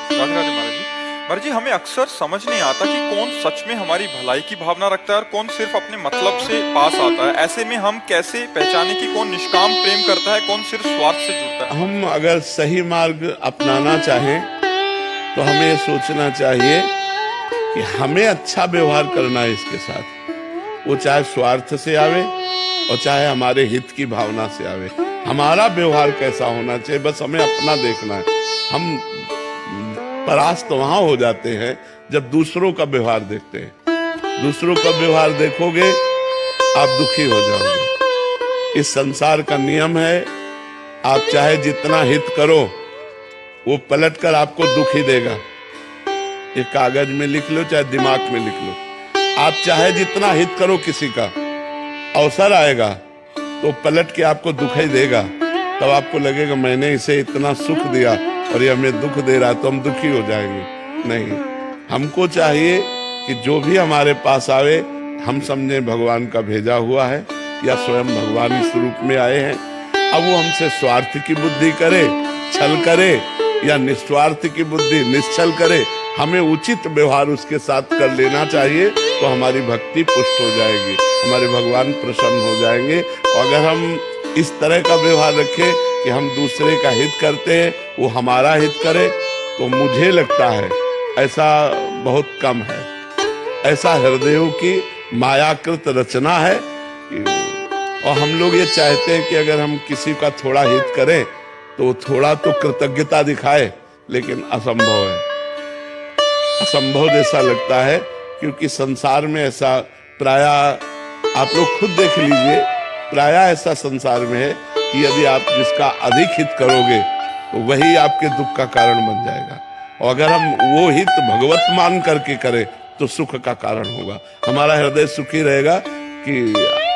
राधे राधे महाराज जी। महाराज जी, हमें अक्सर समझ नहीं आता कि कौन सच में हमारी भलाई की भावना रखता है और कौन सिर्फ अपने मतलब से पास आता है। ऐसे में हम कैसे पहचाने कि कौन निष्काम प्रेम करता है, कौन सिर्फ स्वार्थ से जुड़ता है? हम अगर सही मार्ग अपनाना चाहें तो हमें ये सोचना चाहिए कि हमें अच्छा व्यवहार करना है इसके साथ, वो चाहे स्वार्थ से आवे और चाहे हमारे हित की भावना से आवे। हमारा व्यवहार कैसा होना चाहिए, बस हमें अपना देखना है। हम परास्त वहां हो जाते हैं जब दूसरों का व्यवहार देखते हैं। दूसरों का व्यवहार देखोगे आप दुखी हो जाओगे। इस संसार का नियम है, आप चाहे जितना हित करो वो पलटकर आपको दुख ही देगा। ये कागज में लिख लो चाहे दिमाग में लिख लो, आप चाहे जितना हित करो किसी का, अवसर आएगा तो पलट के आपको दुख ही देगा। तब आपको लगेगा मैंने इसे इतना सुख दिया और ये हमें दुख दे रहा, तो हम दुखी हो जाएंगे। नहीं, हमको चाहिए कि जो भी हमारे पास आवे हम समझे भगवान का भेजा हुआ है या स्वयं भगवान इस रूप में आए हैं। अब वो हमसे स्वार्थ की बुद्धि करे, छल करे, या निस्वार्थ की बुद्धि निश्चल करे, हमें उचित व्यवहार उसके साथ कर लेना चाहिए, तो हमारी भक्ति पुष्ट हो जाएगी, हमारे भगवान प्रसन्न हो जाएंगे। और अगर हम इस तरह का व्यवहार रखें कि हम दूसरे का हित करते हैं, वो हमारा हित करे, तो मुझे लगता है ऐसा बहुत कम है। ऐसा हृदयों की मायाकृत रचना है। और हम लोग ये चाहते हैं कि अगर हम किसी का थोड़ा हित करें तो थोड़ा तो कृतज्ञता दिखाए, लेकिन असंभव है। असंभव जैसा लगता है, क्योंकि संसार में ऐसा प्रायः आप लोग खुद देख लीजिए, प्रायः ऐसा संसार में है कि यदि आप जिसका अधिक हित करोगे तो वही आपके दुख का कारण बन जाएगा। और अगर हम वो हित भगवत मान करके करें तो सुख का कारण होगा। हमारा हृदय सुखी रहेगा कि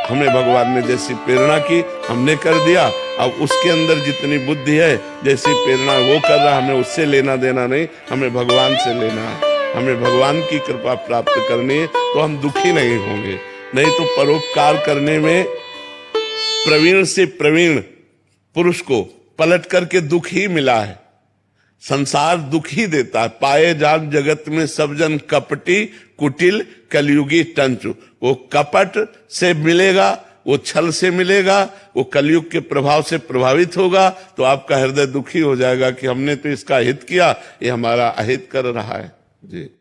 हमें भगवान ने जैसी प्रेरणा की हमने कर दिया। अब उसके अंदर जितनी बुद्धि है, जैसी प्रेरणा वो कर रहा, हमें उससे लेना देना नहीं, हमें भगवान से लेना है। हमें भगवान की कृपा प्राप्त करनी है, तो हम दुखी नहीं होंगे। नहीं तो परोपकार करने में प्रवीण से प्रवीण पुरुष को पलट करके दुख ही मिला है। संसार दुख ही देता है। पाए जाग जगत में सब जन कपटी कुटिल कलयुगी टंचु। वो कपट से मिलेगा, वो छल से मिलेगा, वो कलयुग के प्रभाव से प्रभावित होगा, तो आपका हृदय दुखी हो जाएगा कि हमने तो इसका हित किया, ये हमारा अहित कर रहा है। जी।